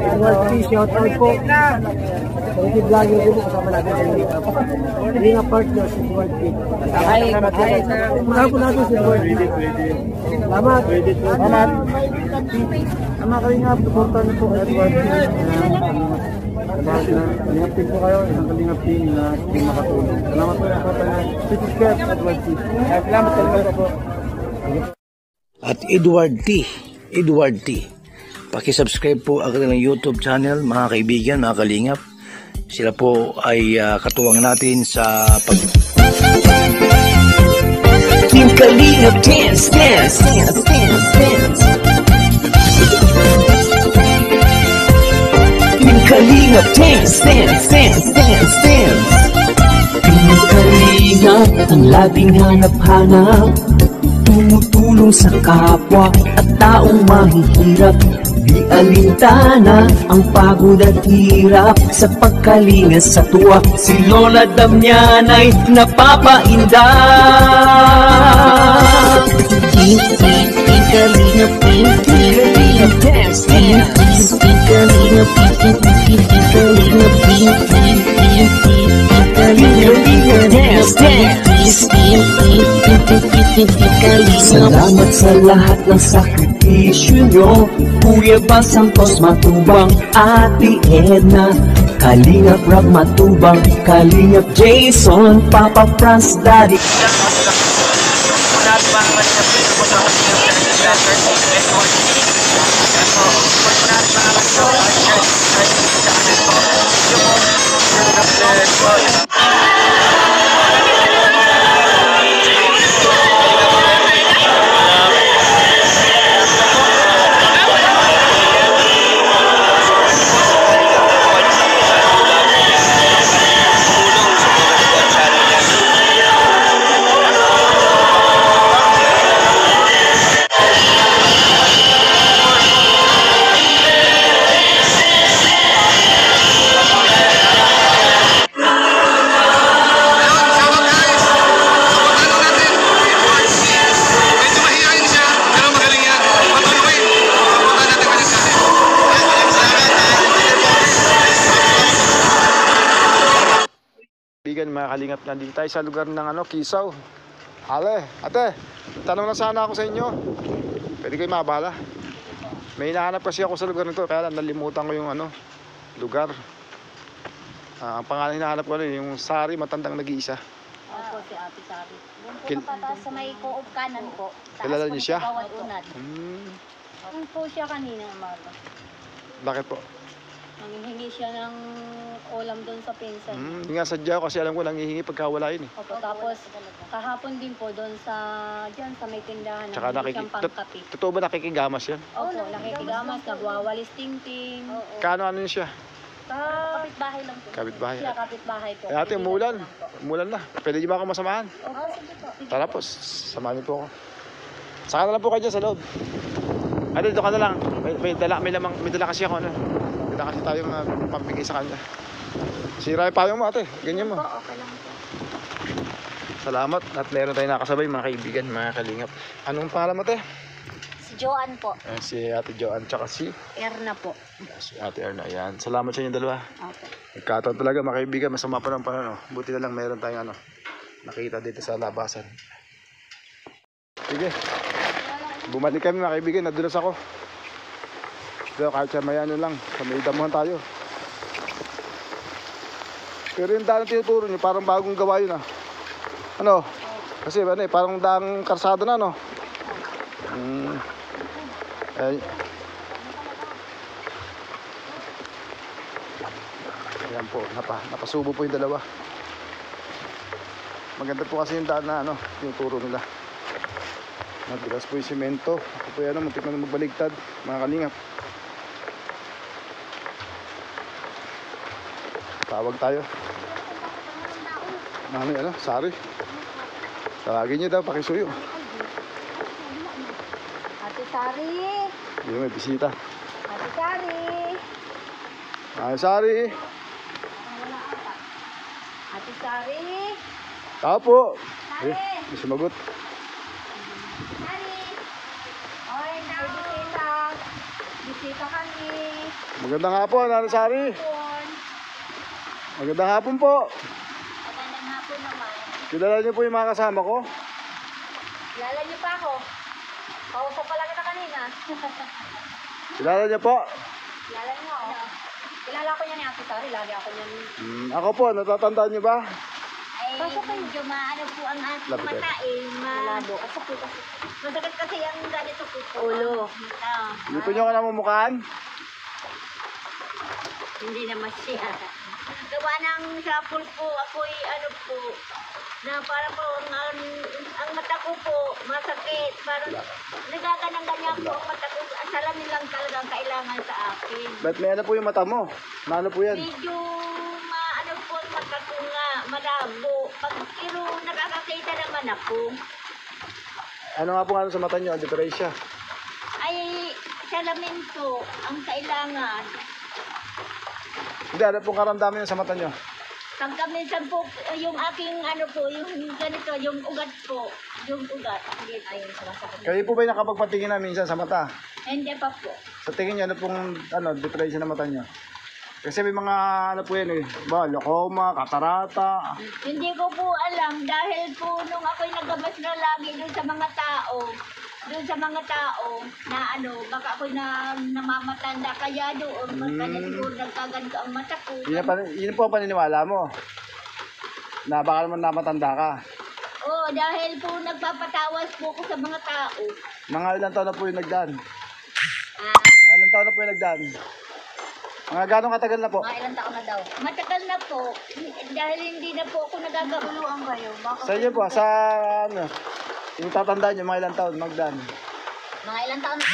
Edward P. Shout out po. Hindi vlogger din po kasama natin sa hindi nga partner si Edward P. Mula po natin si Edward P. Salamat. Salamat. Ama kayo nga, supportan niyo po Edward P. Kalingap team po kayo, isang kalingap team na hindi makatulong. Salamat po yung supportan niyo. Subscribe Edward P. Salamat po. At Edward T. Paki-subscribe po ang kanilang YouTube channel, mga kaibigan, mga kalingap. Sila po ay katuwang natin sa pag... Team Kalingap Dance, Dance, Dance, Dance, Dance. Team Kalingap Dance, Dance, Dance, Dance, Dance. Team Kalingap, ang laging hanap-hanap, tumutulong sa kapwa at taong mahihirap. Di alintana ang pagod at hirap sa pagkalinga sa tuwa. Si Lola Damianay napapainda. Kalingap, Kalingap Dance, Dance. Kalingap, Kalingap Dance, Dance. Salamat sa lahat ng sakripisyo nyo, Kuya Bal Santos Matubang, Ate Edna, Kalingap Rob Matubang, Kalingap Jason, Papa Franz, Daddy. Mga kalingap, nandito tayo sa lugar ng Kisaw. Ate, tanong na sana ako sa inyo. Pwede kayo mabala? May hinahanap kasi ako sa lugar nito, kaya lang nalimutan ko yung lugar. Ang pangalan hinahanap ko yung Sari, matandang nag-iisa. Opo, si Ate Sari. Doon po napataas sa may Coop kanan po. Kilala niyo siya? Doon po siya kanina umaga. Bakit po? Nanghihingi siya ng ulam doon sa pinsan. Hindi nga sadya kasi alam ko nanghihingi pagka wala yun eh. Opo, tapos kahapon din po doon dyan sa may tindahan. Tsaka siyang pangkapi. Totoo ba nakikigamas yan? Opo, nakikigamas, nagwawalis ting-ting. Kano siya? Kapitbahay lang po. Kapitbahay. Siya kapitbahay po. Ate, umulan na. Pwede niyo ba ako masamahan? Opo, sige po. Tara po, samahan niyo po ako. Saka na lang po kayo dyan sa loob. Dito ka na lang. May dala kasi ako. Dala kasi tayo pambigay sa kanya. Sira yung payong mo, ate. Ganyan mo. Okay lang po. Salamat. At meron tayong nakasabay, mga kaibigan, mga kalingap. Anong pangalan mo, ate? Si Joanne po. Si ate Joanne, tsaka si Erna po. si ate Erna. Ayan. Salamat sa inyo dalawa. Okay. Nagkataon talaga, mga kaibigan. Masama pa ng panahon. Buti na lang meron tayong nakita dito sa labasan. Sige. Bumalik kami, mga kaibigan. Nadulas ako. Pero kahit sa may lang, sa may damuhan tayo. Pero yung daan na tinuturo nyo, parang bagong gawa yun Kasi parang daang karsada na Ayan po, napasubo po yung dalawa. Maganda po kasi yung daan na tinuturo nila. Matigas po yung simento. Ako po yan, muntik na magbaligtad, mga kalingap. Tawag tayo. Sari. Tawagin niyo daw, pakisuyo. Ate Sari. Hindi, may bisita. Ate Sari. Ate Sari. Ate Sari. Tao po. Sari. May sumagot. Sari. Oy, bisita. Bisita kami. Magandang hapon, Nanay Sari. Magandang hapon po. Magandang hapon naman. Kilala niyo po yung mga kasama ko? Kilala niyo pa ako? Kausap pala kita kanina. Kilala niyo po? Kilala niyo ako? Kilala ko niya ni Ate Sari. Lagi ako niyan. Ako po, natatandaan niyo ba? Ay, medyo maano po ang ating Lapit mata eh. Malabo. Masakit kasi ang ganito po. Ulo. Hindi po niyo ako namumukhaan? Hindi naman siya. Gawa ng shuffle po, ako'y ano po, na para po ang mata ko po, masakit. Parang nagaganang-ganyan po ang mata ko. Ang salamin lang talagang kailangan sa akin. Ba't may ano po yung mata mo? Na ano po yan? Medyo maano po ang mata ko nga, malabo. Pero nakakakita naman ako. Ano nga po ano sa mata niyo? Ang diferensya? Ay, salamin po ang kailangan. Hindi, ano pong karamdaman niyo sa mata niyo? Pagka minsan po, yung aking ano po, yung ganito, yung ugat po, yung ugat. Hindi ayun, sumasakit. Kayo po ba yung nakapagpatingin na minsan sa mata? Hindi pa po. Sa tingin niyo, ano pong diferensya ng mata niyo? Kasi may mga ano po yan eh, ba, glaucoma, katarata. Hindi ko po alam dahil po nung ako'y nagabas na lagi doon sa mga tao, na ano, baka ako'y namamatanda kaya doon, kaya siguro nagkaganto ang mata ko. Yun po ang paniniwala mo? Na baka naman namatanda ka? Oo, dahil po nagpapatawas po ko sa mga tao. Mga ilang taon na po yung nagdaan? Ah, Mga ilang taon na po yung nagdaan? Mga gano'ng katagal na po? mga ilang taon na daw. Matagal na po, dahil hindi na po ako nagagabuluan kayo. Sa inyo po, sa ano, yung tatandaan nyo, mga ilang taon magdaan? Mga ilang taon na.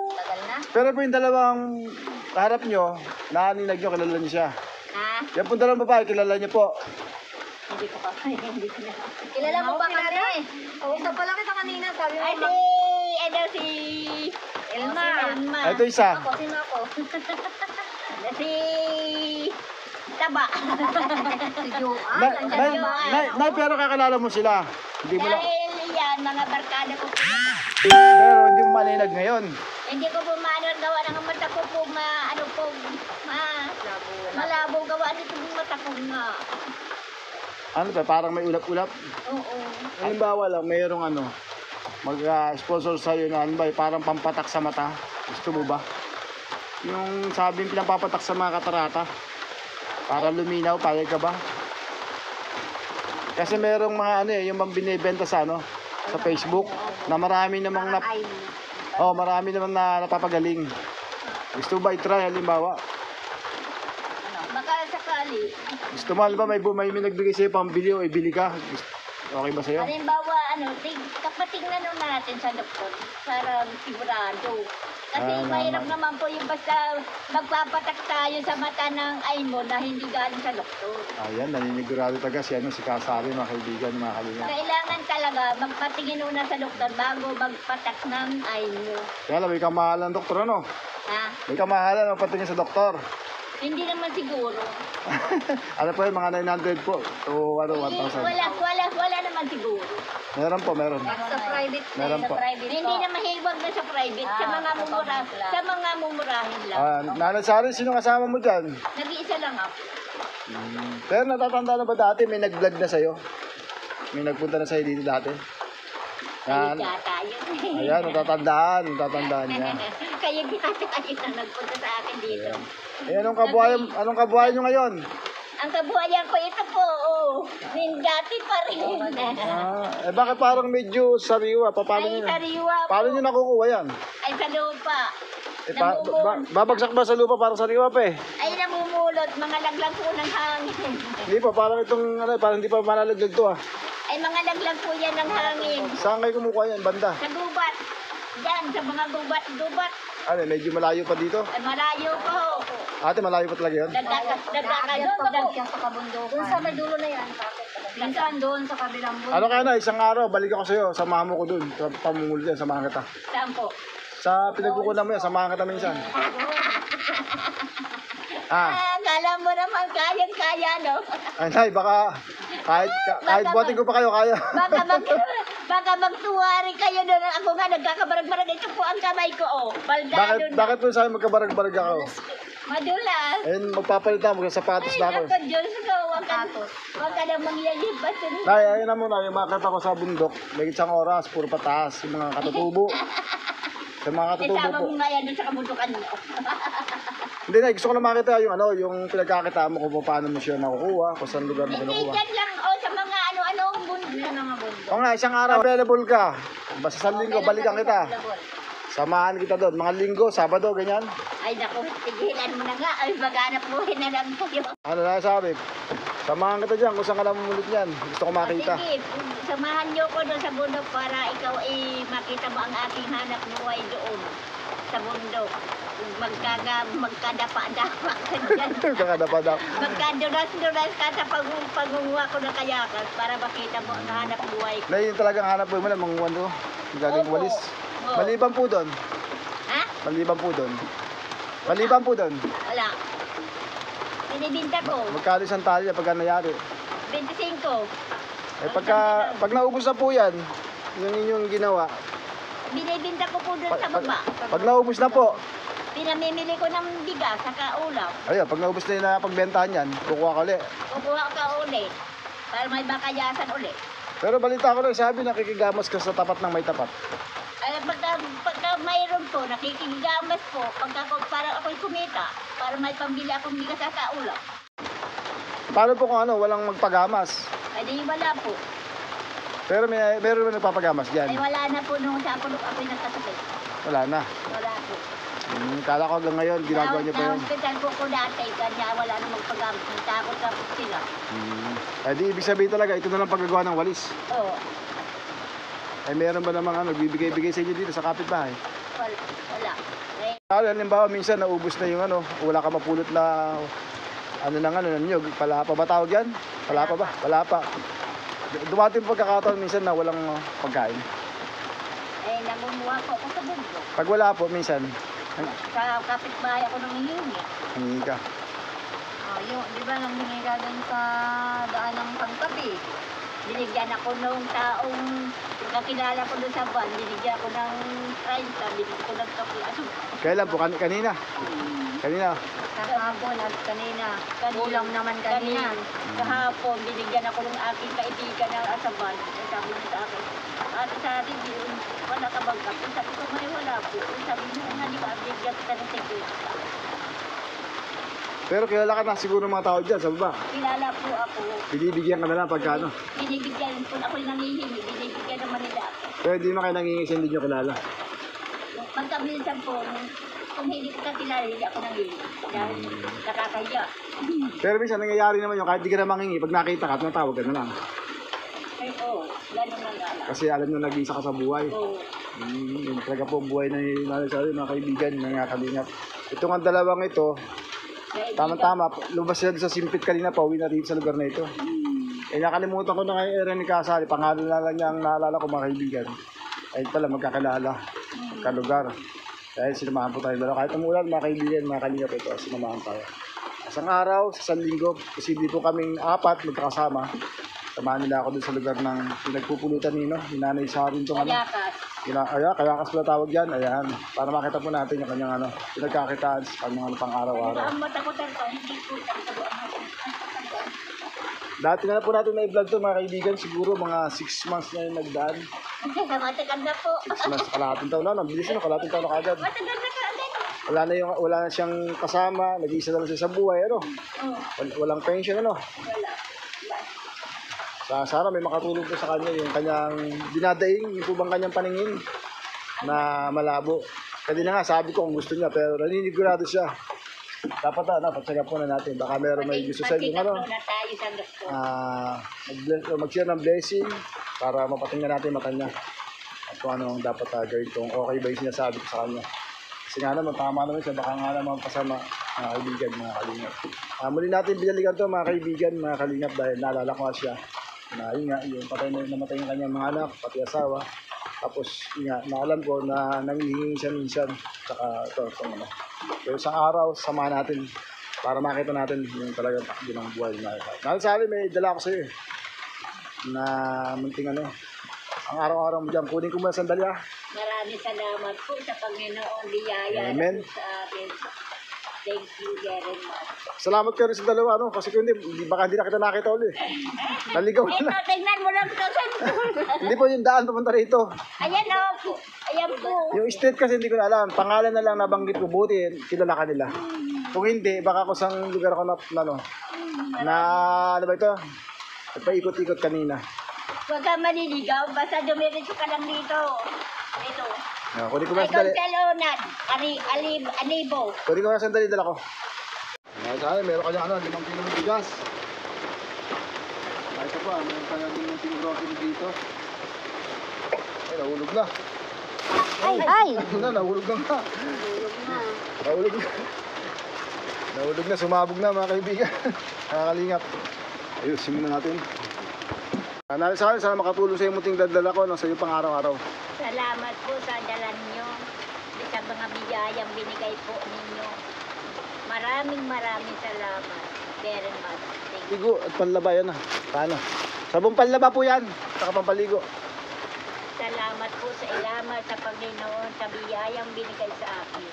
Tagal na. Pero po yung dalawang harap nyo, naaninag nyo, kilala nyo siya. Ha? Yan po dalawang babae, kilala nyo po. Hindi ko pa. Hindi ko na. Kilala mo ba kami? Oo, isa pala kita kanina. Sabi mo. Si Elma. Elma. Ito isa. Ako, sino ako? Si Taba. Si Joan. Pero kakilala mo sila. Hindi mo lang. Dahil yan, mga barkada ko po. Pero hindi mo maninag ngayon. Hindi ko po maano gawa ng mata ko po malabo gawa nito ng mata ko nga. Ano pa, parang may ulap-ulap. Oo. Halimbawa lang, mayroong ano, mag-sponsor sa'yo na ano ba, parang pampatak sa mata. Gusto mo ba? Yung sabing pinapapatak sa mga katarata. Para luminaw, payag ka ba? Kasi merong mga ano yung mga binibenta sa ano, sa Facebook, na marami namang marami namang napapagaling. Gusto ba i-try halimbawa? Baka sakali. Gusto mo halimbawa may nagbigay sa'yo pambili o ibili ka? Okay ba sa'yo? Halimbawa, kapatingnan natin sa doktor para sigurado. Kasi mahirap naman po yung basta magpapatak tayo sa mata ng eye mo na hindi galing sa doktor. Ayan, naninigurado talaga si Kasari, mga kaibigan, mga kalinga. Kailangan talaga magpatingin una sa doktor bago magpatak ng eye mo. Kaya lang, may kamahalan doktor, ano? Ha? May kamahalan magpatingin sa doktor. Hindi naman siguro. Ano po yung mga 900 po? O ano, 1,000? Wala naman siguro. Meron po, meron. Sa private Meron po. Hindi na mahiwag na sa private. Sa mga mumurahin lang. Nanay Sari, sino kasama mo dyan? Nag-iisa lang ako. Pero natatanda na ba dati, may nag-vlog na sa'yo? May nagpunta na sa'yo dito dati? Yan. Tayo. Ayan, natatandaan niya. Kaya tayo na nagpunta sa akin dito. Anong kabuhayan nyo ngayon? Ang kabuhayan ko ito po, dati pa rin. Bakit parang medyo sariwa? Ay, sariwa po. Paano nyo nakukuha yan? Ay, sa lupa. Babagsak ba sa lupa parang sariwa pa eh? Ay, namumulot. Mga laglag po ng hangin. Hindi pa, parang itong, parang hindi pa malalaglag to ah. Ay, mga laglag po yan ng hangin. Saan kayo kumukuha yan, banda? Sa gubat. Diyan, sa mga gubat. Ano, medyo malayo pa dito? Ay, malayo po. Ate, malayo pa talaga yun? Dagdagan sa kabundukan. Doon sa may dulo na yan. Minsan doon sa kabilang bulo. Ano kaya na, isang araw, balik ako sa'yo, samahan mo ko dun. Sa pamungul dyan, samahan kita. Saan po? Sa pinagkukunan mo yan, samahan kita minsan. Kala mo naman kayang-kaya, no? Ay, nay, baka kahit buhatin ko pa kayo, kaya. Baka magtuwa rin kayo doon. Ako nga, nagkakabarag-barag. Ito po ang kamay ko, oh. Baldado na. Bakit po sa'yo magkabarag-barag ako? Madulas. Ayun, magpapalitan mo, sapatos na ako. Ay, ako, Diyos ko. Huwag ka na mangyayibas. Nay, ayun na muna, yung makita ko sa bundok, may isang oras, puro pataas, yung mga katutubo. Sa mga katutubo Isama po. mo nga yan doon sa kabundukan mo. Hindi na, gusto ko na makita yung ano, yung pinagkakita mo kung paano mo siya nakukuha, kung saan lugar mo Hindi, kinukuha. dyan lang, oh, sa mga ano-ano, bundok. O nga, isang araw available ka. Basta sa linggo, balikan kita. Samahan kita doon. Mga linggo, Sabado, ganyan. Ay, naku, tigilan mo na nga. Ay, maghanap buhay na lang tayo. Ano na sabi? Samahan kita dyan kung saan ka na mumulit yan. Gusto ko makita. Sige, samahan niyo ko doon sa bundok para ikaw makita mo ang aking hanap buhay doon sa bundok. Magkadapa-dapa ka dyan. Kakadapadap. Magkadulas-dulas ka sa pagunguha ko ng kayakas para makita mo ang hanap buhay ko. Na yun talagang hanap mo na mga ano, galing Opo. walis. Oo. Maliban po doon. Ha? Maliban po doon. Maliban po doon. Wala. Binibinta ko. Magkano isang tali pagka nangyari? 25. Eh pag naubos na po yan, yung inyong ginawa, Binibinta ko po doon sa baba. pag naubos na po, Pinamimili ko ng bigas sa kaulam. ayun, pag naubos na yung pagbentahan yan, kukuha ka ulit. Kukuha ka ulit. Para may bakayasan ulit. Pero balita ko lang, sabi nakikigamos ka sa tapat ng may tapat. Ay, pagka mayroon po, nakikigamas po, para ako'y kumita, para may pambili akong bigas sa kaulam. Paano po kung ano, walang magpagamas? Ay, di wala po. Pero meron ba nagpapagamas Ay, dyan? wala na po nung sa ako'y nagkasakit. Wala na. Wala po. Kala ko hanggang ngayon, ginagawa niyo pa yun. Na-hospital po ko dati, kanya wala na magpagamit. Takot na po sila. Eh di ibig sabihin talaga, ito na lang paggagawa ng walis. Oo. Eh meron ba namang ano, bibigay-bigay sa inyo dito sa kapitbahay? Wala. Eh, Halimbawa minsan naubos na yung ano, wala ka mapulot na ano ng ano, ng nyug. Palapa ba tawag yan? Palapa ba? Palapa. Dumating pagkakataon minsan na walang pagkain. namumuha po ako sa bundok. Pag wala po minsan, Sa kapitbahay ako nang hihingi. hingi ka. Yung, di ba, nang hihingi ka dun sa daan ng pangkapi. Binigyan ako nung taong kakilala ko doon sa van. Binigyan ako ng 30, binigyan ko ng kape. Kailan po? Kanina? Kanina? Kahapon at kanina. Kulang naman kanina. Kahapon, binigyan ako ng aking kaibigan na sa van. Sabi niya sa akin, ate sa atin, wala ka bang kape? Sabi ko, may wala po. Sabi niya, nga, di ba, bigyan kita ng secret. Pero kilala ka na siguro mga tao dyan sa baba. Kilala po ako. Binibigyan ka na lang pagka ano. Binibigyan po ako nangihingi. Binibigyan naman nila ako. Pero hindi naman kayo nangingi sa hindi nyo kilala. Pagkaminsan po, kung hindi ko kilala, hindi ako nangihingi. Dahil nakakaya. Pero minsan nangyayari naman yung kahit di ka na mangingi, pag nakita ka, natawag ka na lang. Ay, oo. Ganun na nga lang. Kasi alam nyo nag-isa ka sa buhay. Oo. Yun talaga po buhay na mga kaibigan, mga kalingap. Ito nga dalawang ito, tama-tama, lumabas sila sa simpit kanina, pauwi na rin sa lugar na ito. Eh nakalimutan ko na kay Eren ni Kasali, pangalan na lang niya ang naalala ko mga kaibigan. Ay pala magkakilala, kalugar. Dahil sinamahan po tayo dalawa. Kahit umulan mga kaibigan, mga kalingap ito, sinamahan tayo. Isang araw, sa isang linggo, posible po kaming apat magkakasama. Samahan nila ako dun sa lugar ng pinagpupulutan ni Nanay Sarin itong ano. Kayakas pala tawag yan. Ayan. Para makita po natin yung kanyang ano, pinagkakitaan sa kanyang pang araw-araw. Ang matakotan ko, hindi po Dati na po natin na-vlog to mga kaibigan. Siguro mga 6 months na yung nagdaan. matagal na po. 6 months, kalahating taon na. Bilis na, kalahating taon na kagad. Matagal na kaagad. Wala na siyang kasama. Nag-iisa na lang siya sa buhay. Ano? Walang pension ano. Wala. Sana may makatulong po sa kanya yung kanyang dinadaing, yung po bang kanyang paningin na malabo. Kanina nga sabi ko kung gusto niya pero naninigurado siya. Dapat patsaga po na natin. Baka meron may gusto sa inyo ano. Mag-share ng blessing para mapatingnan natin mata niya. At kung ano ang dapat gawin kung okay ba yung sinasabi ko sa kanya. Kasi nga naman, tama naman siya. Baka nga naman pasama mga kaibigan, mga kalingap. Muli natin binalikan to mga kaibigan, mga kalingap dahil naalala ko nga siya. Na yun nga, yung namatay yung kanyang mga anak, pati asawa. Tapos yun nga, naalam ko na nangihingi siya minsan. Tsaka ito ano. Pero isang araw, samahan natin para makita natin yung talagang takbo ng buhay na ito. Nalasali, may dala ko sa'yo na munting ano, ang araw-araw mo dyan. Kunin ko muna sandali ah. Maraming salamat po sa Panginoon, biyaya Amen. po sa akin. Thank you very much. Salamat ka rin sa dalawa, ano? Kasi kung hindi, baka hindi na kita nakita ulit. Naligaw Ito, na. tingnan mo lang ito. Hindi po yung daan papunta rito. Ayan o. Ayan po. Yung street kasi hindi ko na alam. Pangalan na lang nabanggit ko. Buti, kilala ka nila. Kung hindi, baka kung saan lugar ako ano ba ito? Nagpaikot-ikot kanina. Huwag kang maniligaw. Basta dumiretso ka lang dito. Ito. Kunin ko Ay, muna sandali. Concelonan. Anibo. Kunin ko muna sandali, dala ko. Sana, meron ka dyan 5 kilo ng bigas. Ito pa, meron ka dyan ng grocery dito. Ay, nahulog na. Ay! Nahulog na nga. Nahulog na. Nahulog na, sumabog na mga kaibigan. Nakakalingap. Ayusin muna natin. Sana makatulong sa iyo muting dadala ko sa iyo pang araw-araw. Salamat po sa dalan nyo. Sa mga biyayang binigay po ninyo. Maraming salamat. Very much. Thank you. Ligo at panlaba yan Paano? Sabong panlaba po yan. Saka pampaligo. Salamat po sa ilamat sa Panginoon sa biyayang binigay sa akin.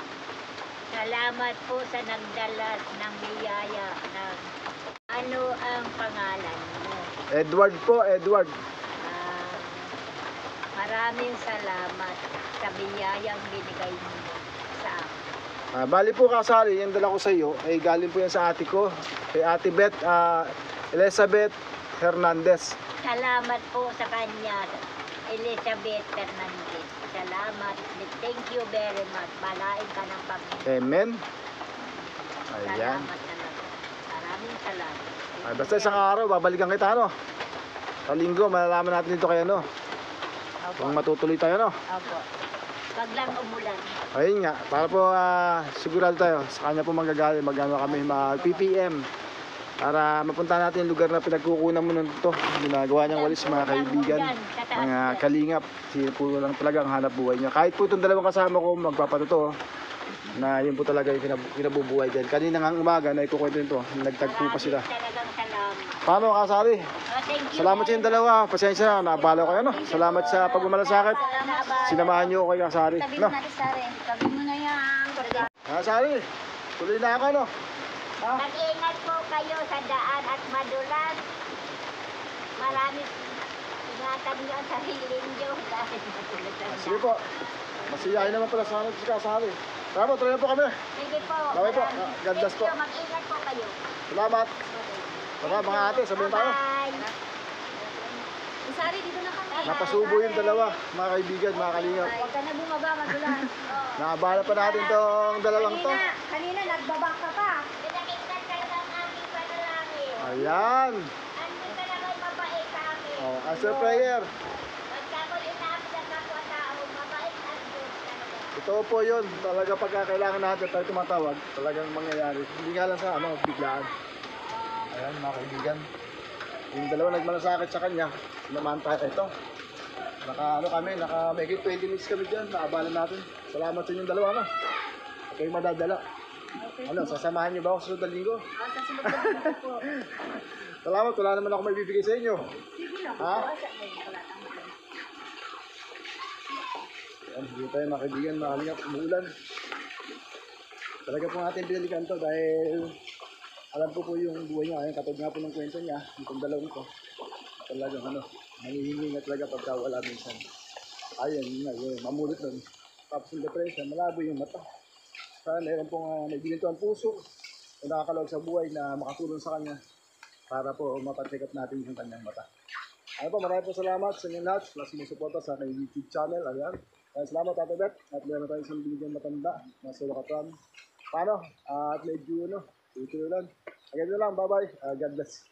Salamat po sa nagdala ng biyaya ng ano ang pangalan mo. Edward po, Edward. Maraming salamat sa biyayang binigay mo sa akin. Bali po kasali, yung dala ko sa iyo ay galing po yan sa ate ko. Kay Ate Beth, Elizabeth Hernandez. Salamat po sa kanya, Elizabeth Fernandez. Salamat. Thank you very much. Balain ka ng Panginoon. Amen. Ayan. Salamat talaga. Maraming salamat. Basta isang araw, babalikan kita sa linggo, malalaman natin dito kayo kung matutuloy tayo Opo. Wag lang umulan. Ayun nga, para po sigurado tayo sa kanya po manggagaling, magano kami mag-PPM para mapunta natin yung lugar na pinagkukunan mo nun ito. Ginagawa niyang walis mga kaibigan, mga kalingap. Sino po lang talaga ang hanap buhay niya. Kahit po itong dalawang kasama ko magpapatuto na yun po talaga yung kinabubuhay dyan. Kanina nga umaga na ikukwento nito, nagtagpo pa sila. Talagang salamat. Paano kasari? Thank you. Salamat sa inyong dalawa. Pasensya na, nabalaw kayo Salamat sa pagmamalasakit. Sinamahan niyo ako kay Kasari. Sabi mo natin, Sari. Sabi mo na yan. Kasari, tuloy na ako Mag-ingat po kayo sa daan at madulas. Maraming ingatan niyo ang sarili niyo dahil madulas ang Sige po. Masiyahin naman pala sa si Kasari. Tara po, tuloy na po kami. Sige po. Bye po. Maraming- God bless Thank you. po. Mag-ingat po kayo. Salamat. Tara mga ate, sabihin tayo. Bye. Sari, dito na kami. Napasubo yung dalawa, mga kaibigan, mga kalingap. Huwag ka na bumaba, madulas. Nakabala pa natin tong dalawang to. Kanina, nagbaba ka pa. Pinakinggan ka lang ang aming panalangin. Ayan. Andun ka lang ay mabait sa amin. Oh, answer prayer. Pagkakulit namin ang kapwa-tao, mabait ang Diyos talaga. Ito po yun. Talaga pagka kailangan natin tayo tumatawag, talagang mangyayari. Hindi nga lang sa biglaan. Ayan mga kaibigan. Yung dalawa nagmalasakit sa kanya, naman tayo ito. Kami, may 20 minutes kami dyan, naabala natin. Salamat sa inyong dalawa, kayo madadala. Sasamahan niyo ba ako sa sunod na linggo? Sa sunod na linggo po. Salamat, wala naman ako may bibigay sa inyo. Ha? Ayan, dito tayo mga kaibigan, mga kalingap, umuulan. Talaga po natin pinalikan to dahil alam po yung buhay niya. Ayun, katod nga po ng kwento niya, itong dalawang to. Talagang nangihingi nga talaga pagka wala minsan. Ayun, mamulot nun. Tapos yung depression, malabo yung mata. Sana meron pong naibilin to ang puso na nakakalawag sa buhay na makatulong sa kanya para po mapacheck up natin yung kanyang mata. Ayun po, maraming po salamat sa inyo lahat na sumusuporta sa aking YouTube channel. Ayan. Salamat Ate Beth. At meron tayong isang binigyan matanda na sulokatan. Paano? At medyo ituloy lang. Again na lang. Bye-bye. God bless.